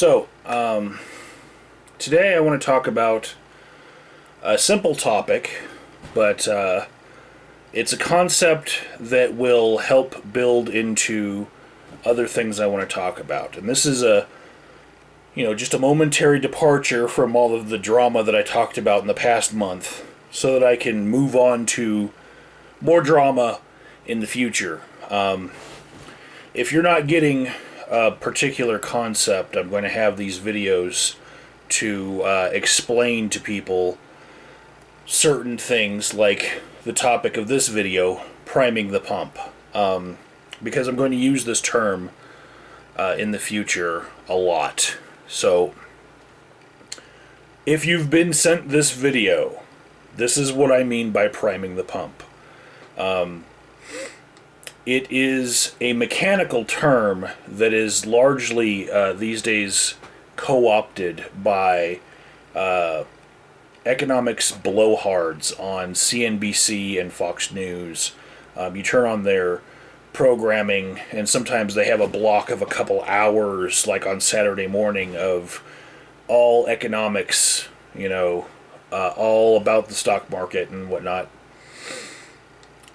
Today I want to talk about a simple topic, but it's a concept that will help build into other things I want to talk about. And this is just a momentary departure from all of the drama that I talked about in the past month, so that I can move on to more drama in the future. If you're not getting a particular concept, I'm going to have these videos to explain to people certain things, like the topic of this video, priming the pump. Because I'm going to use this term in the future a lot. So, if you've been sent this video, this is what I mean by priming the pump. It is a mechanical term that is largely these days co-opted by economics blowhards on CNBC and Fox News. You turn on their programming, and sometimes they have a block of a couple hours, like on Saturday morning, of all economics, all about the stock market and whatnot.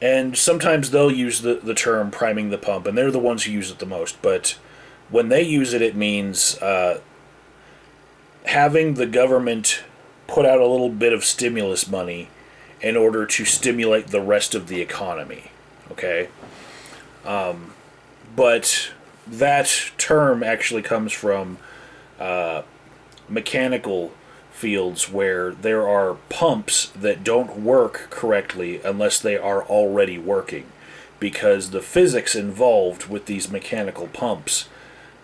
And sometimes they'll use the term priming the pump, and they're the ones who use it the most. But when they use it, it means having the government put out a little bit of stimulus money in order to stimulate the rest of the economy. Okay? But that term actually comes from mechanical fields where there are pumps that don't work correctly unless they are already working, because the physics involved with these mechanical pumps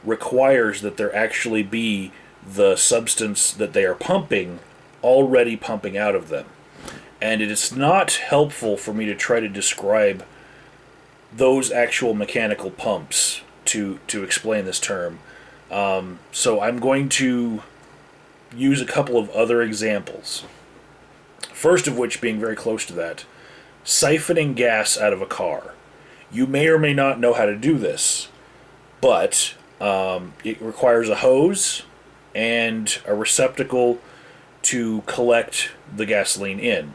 requires that there actually be the substance that they are pumping already pumping out of them. And it is not helpful for me to try to describe those actual mechanical pumps to explain this term. So I'm going to use a couple of other examples. First of which being very close to that, siphoning gas out of a car. You may or may not know how to do this, but it requires a hose and a receptacle to collect the gasoline in.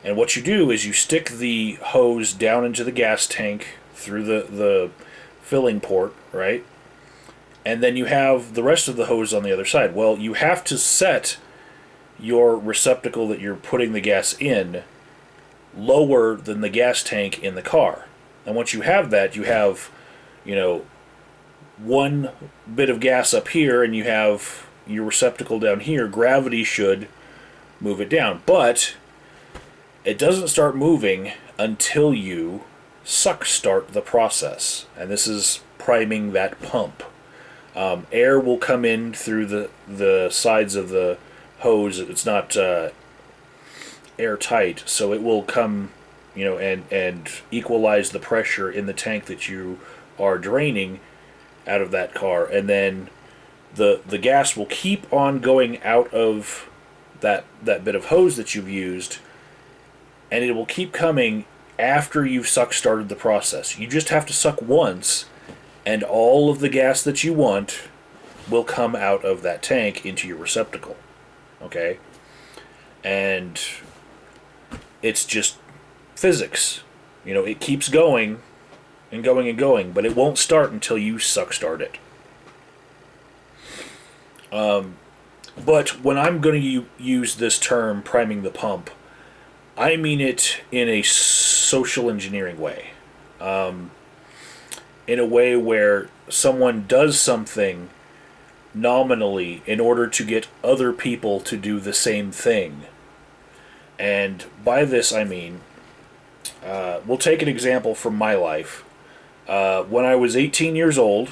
And what you do is you stick the hose down into the gas tank through the filling port, right? And then you have the rest of the hose on the other side. Well, you have to set your receptacle that you're putting the gas in lower than the gas tank in the car. And once you have that, you have, one bit of gas up here, and you have your receptacle down here. Gravity should move it down. But it doesn't start moving until you suck start the process. And this is priming that pump. Air will come in through the sides of the hose. It's not airtight, so it will come, and equalize the pressure in the tank that you are draining out of that car. And then the gas will keep on going out of that bit of hose that you've used, and it will keep coming after you've suck started the process. You just have to suck once, and all of the gas that you want will come out of that tank into your receptacle. Okay? And it's just physics. It keeps going and going and going, but it won't start until you suck start it. But when I'm going to use this term, priming the pump, I mean it in a social engineering way. In a way where someone does something nominally in order to get other people to do the same thing. And by this I mean, we'll take an example from my life. When I was 18 years old,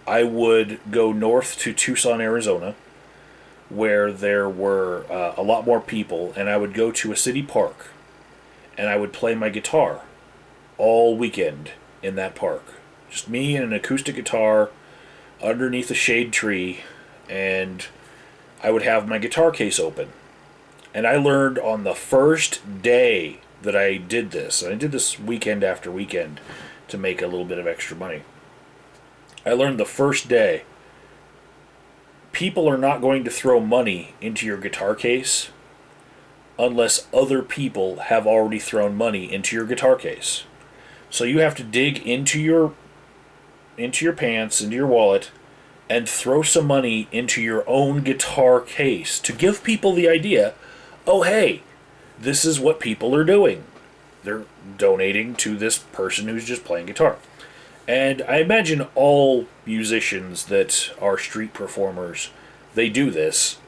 I would go north to Tucson, Arizona, where there were a lot more people, and I would go to a city park, and I would play my guitar all weekend in that park. Just me and an acoustic guitar underneath a shade tree, and I would have my guitar case open. And I learned on the first day that I did this, and I did this weekend after weekend to make a little bit of extra money. I learned the first day people are not going to throw money into your guitar case unless other people have already thrown money into your guitar case. So you have to dig into your pants, into your wallet, and throw some money into your own guitar case to give people the idea, oh hey, this is what people are doing. They're donating to this person who's just playing guitar. And I imagine all musicians that are street performers, they do this.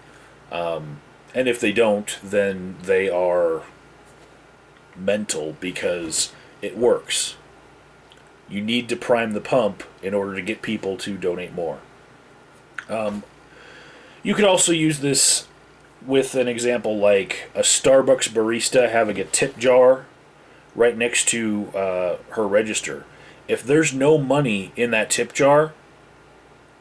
And if they don't, then they are mental because it works. You need to prime the pump in order to get people to donate more. You could also use this with an example like a Starbucks barista having a tip jar right next to her register. If there's no money in that tip jar,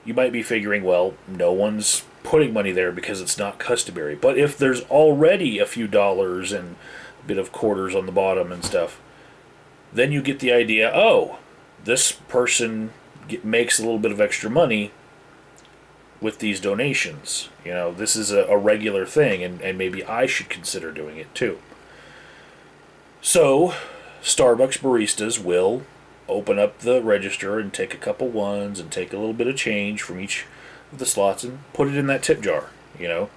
you might be figuring, well, no one's putting money there because it's not customary. But if there's already a few dollars and a bit of quarters on the bottom and stuff, then you get the idea, oh, this person makes a little bit of extra money with these donations. You know, this is a regular thing, and maybe I should consider doing it too. So, Starbucks baristas will open up the register and take a couple ones and take a little bit of change from each of the slots and put it in that tip jar, you know.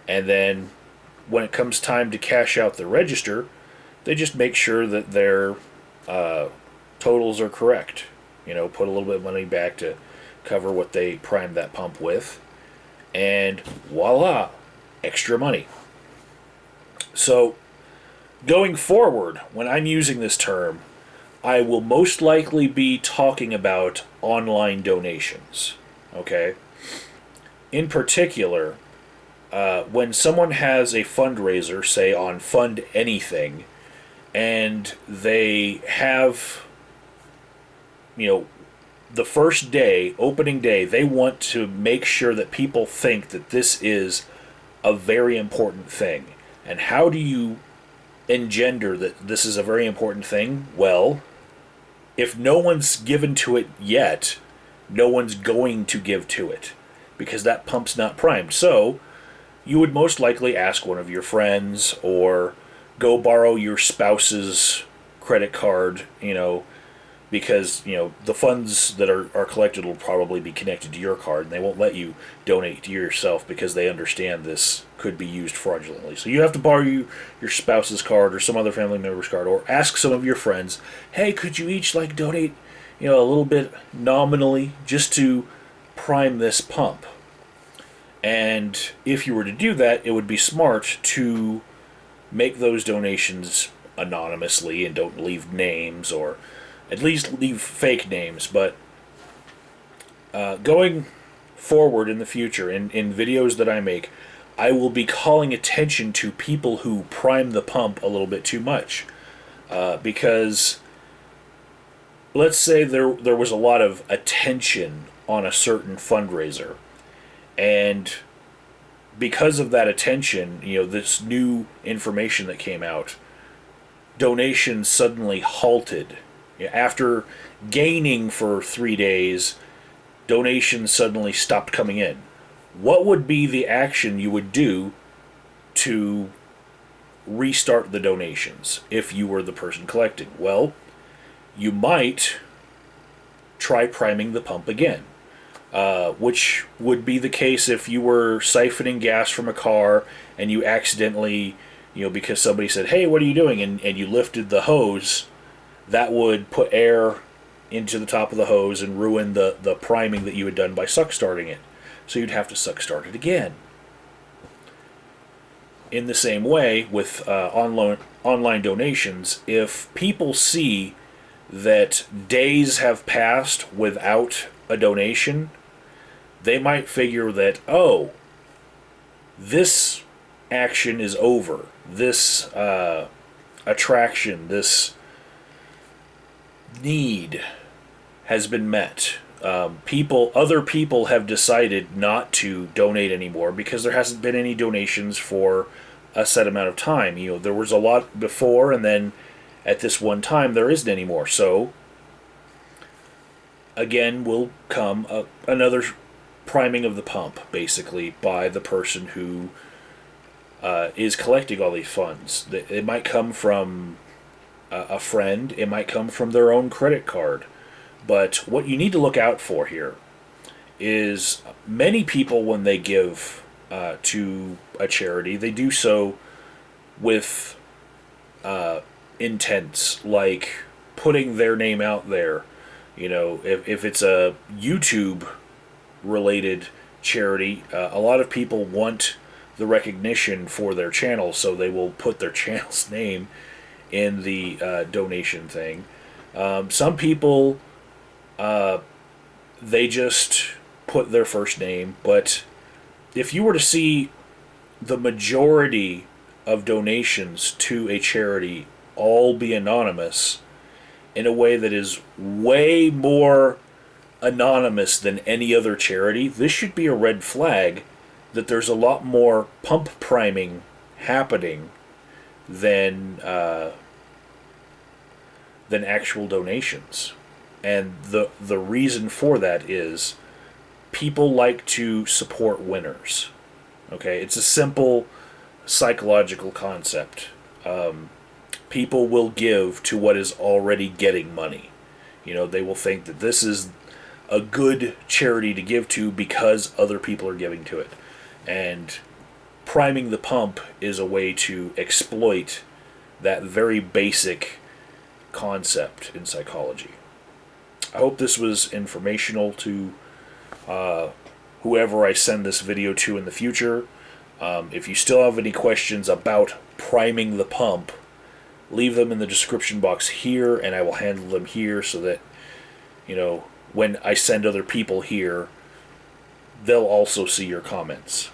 And then when it comes time to cash out the register, they just make sure that their totals are correct. You know, put a little bit of money back to cover what they primed that pump with, and voila, extra money. So, going forward, when I'm using this term, I will most likely be talking about online donations, okay? In particular, when someone has a fundraiser, say on Fund Anything, and they have, you know, the first day, opening day, they want to make sure that people think that this is a very important thing. And how do you engender that this is a very important thing? Well, if no one's given to it yet, no one's going to give to it because that pump's not primed. So you would most likely ask one of your friends or go borrow your spouse's credit card, you know, because, you know, the funds that are collected will probably be connected to your card, and they won't let you donate to yourself because they understand this could be used fraudulently. So you have to borrow your spouse's card or some other family member's card, or ask some of your friends, hey, could you each, like, donate, you know, a little bit nominally just to prime this pump? And if you were to do that, it would be smart to make those donations anonymously and don't leave names, or at least leave fake names. But going forward in the future, in videos that I make, I will be calling attention to people who prime the pump a little bit too much. Because let's say there was a lot of attention on a certain fundraiser, and because of that attention, you know, this new information that came out, donations suddenly halted. After gaining for 3 days, donations suddenly stopped coming in. What would be the action you would do to restart the donations if you were the person collecting? Well, you might try priming the pump again, which would be the case if you were siphoning gas from a car and you accidentally, you know, because somebody said, hey, what are you doing? And you lifted the hose. That would put air into the top of the hose and ruin the priming that you had done by suck starting it. So you'd have to suck start it again. In the same way with online donations, if people see that days have passed without a donation, they might figure that, oh, this action is over. This attraction, this need has been met. Other people have decided not to donate anymore because there hasn't been any donations for a set amount of time. You know, there was a lot before, and then at this one time there isn't anymore. So again will come another priming of the pump, basically, by the person who is collecting all these funds. It might come from a friend, it might come from their own credit card. But what you need to look out for here is many people, when they give to a charity, they do so with intents, like putting their name out there. You know, if it's a YouTube related charity, a lot of people want the recognition for their channel, so they will put their channel's name in the donation thing. Some people, they just put their first name, but if you were to see the majority of donations to a charity all be anonymous in a way that is way more anonymous than any other charity, this should be a red flag that there's a lot more pump priming happening than actual donations. And the reason for that is people like to support winners. Okay, it's a simple psychological concept. People will give to what is already getting money. You know, they will think that this is a good charity to give to because other people are giving to it. And priming the pump is a way to exploit that very basic concept in psychology. I hope this was informational to whoever I send this video to in the future. If you still have any questions about priming the pump, leave them in the description box here, and I will handle them here so that, you know, when I send other people here, they'll also see your comments.